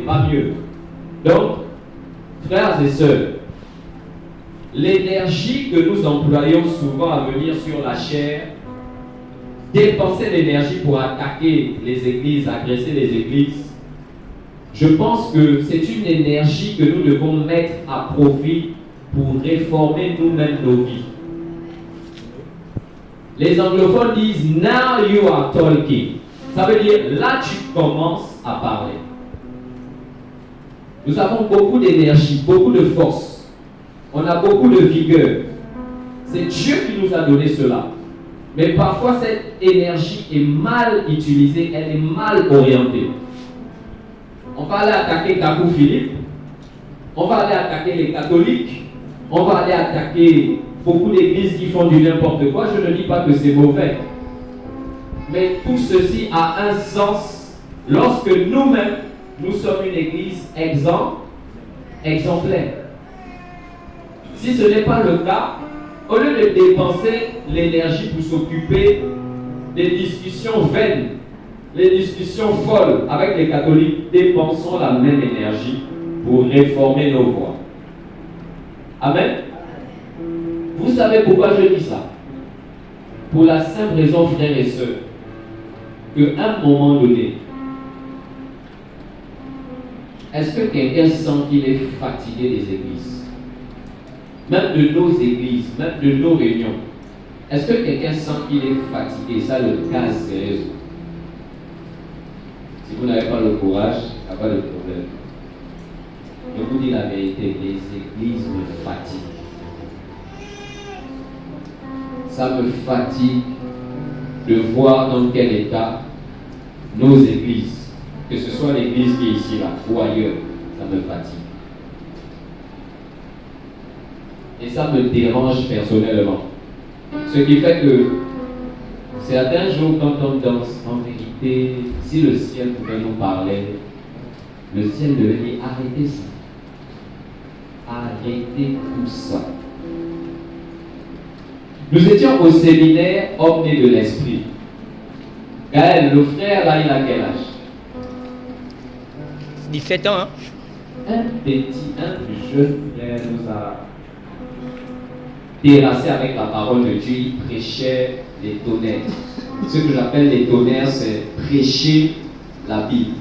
pas mieux. Donc, frères et sœurs, l'énergie que nous employons souvent à venir sur la chair, dépenser l'énergie pour attaquer les églises, agresser les églises, je pense que c'est une énergie que nous devons mettre à profit pour réformer nous-mêmes nos vies. Les anglophones disent « Now you are talking ». Ça veut dire « Là tu commences à parler ». Nous avons beaucoup d'énergie, beaucoup de force. On a beaucoup de vigueur. C'est Dieu qui nous a donné cela. Mais parfois cette énergie est mal utilisée, elle est mal orientée. On va aller attaquer Kakou Philippe, on va aller attaquer les catholiques, on va aller attaquer beaucoup d'églises qui font du n'importe quoi. Je ne dis pas que c'est mauvais. Mais tout ceci a un sens lorsque nous-mêmes, nous sommes une église exemplaire. Si ce n'est pas le cas, au lieu de dépenser l'énergie pour s'occuper des discussions vaines, les discussions folles avec les catholiques, dépensons la même énergie pour réformer nos voies. Amen. Vous savez pourquoi je dis ça? Pour la simple raison, frères et sœurs, qu'à un moment donné, est-ce que quelqu'un sent qu'il est fatigué des églises? Même de nos églises, même de nos réunions. Est-ce que quelqu'un sent qu'il est fatigué? Ça le gaz sérieusement. Si vous n'avez pas le courage, il n'y a pas de problème. Je vous dis la vérité, les églises me fatiguent. Ça me fatigue de voir dans quel état nos églises, que ce soit l'église qui est ici là ou ailleurs, ça me fatigue. Et ça me dérange personnellement. Ce qui fait que certains jours quand on danse, en vérité, si le ciel pouvait nous parler, le ciel devait dire arrêtez ça. Arrêtez tout ça. Nous étions au séminaire Homme né de l'Esprit. Gaël, le frère là, il a quel âge? 17 ans, hein? Un plus jeune frère nous a terrassé avec la parole de Dieu. Il prêchait les tonnerres. Ce que j'appelle les tonnerres, c'est prêcher la Bible.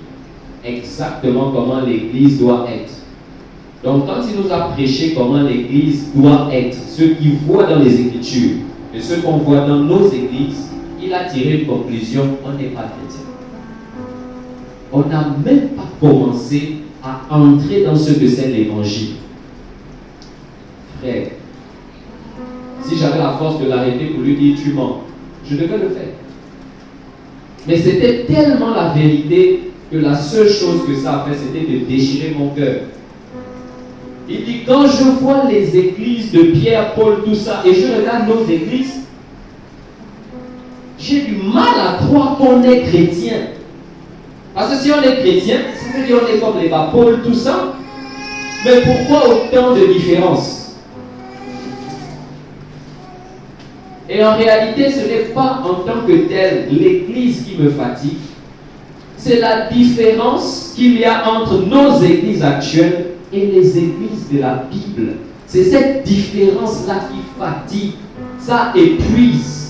Exactement comment l'Église doit être. Donc quand il nous a prêché comment l'Église doit être, ce qu'il voit dans les Écritures et ce qu'on voit dans nos églises, il a tiré une conclusion, on n'est pas chrétien. On n'a même pas commencé à entrer dans ce que c'est l'Évangile. Frère, si j'avais la force de l'arrêter pour lui dire tu mens, je devais le faire. Mais c'était tellement la vérité que la seule chose que ça a fait, c'était de déchirer mon cœur. Il dit, quand je vois les églises de Pierre, Paul, tout ça, et je regarde nos églises, j'ai du mal à croire qu'on est chrétien. Parce que si on est chrétien, ça veut dire qu'on est comme les Paul, tout ça. Mais pourquoi autant de différences? Et en réalité, ce n'est pas en tant que tel l'église qui me fatigue. C'est la différence qu'il y a entre nos églises actuelles et les églises de la Bible. C'est cette différence-là qui fatigue, ça épuise.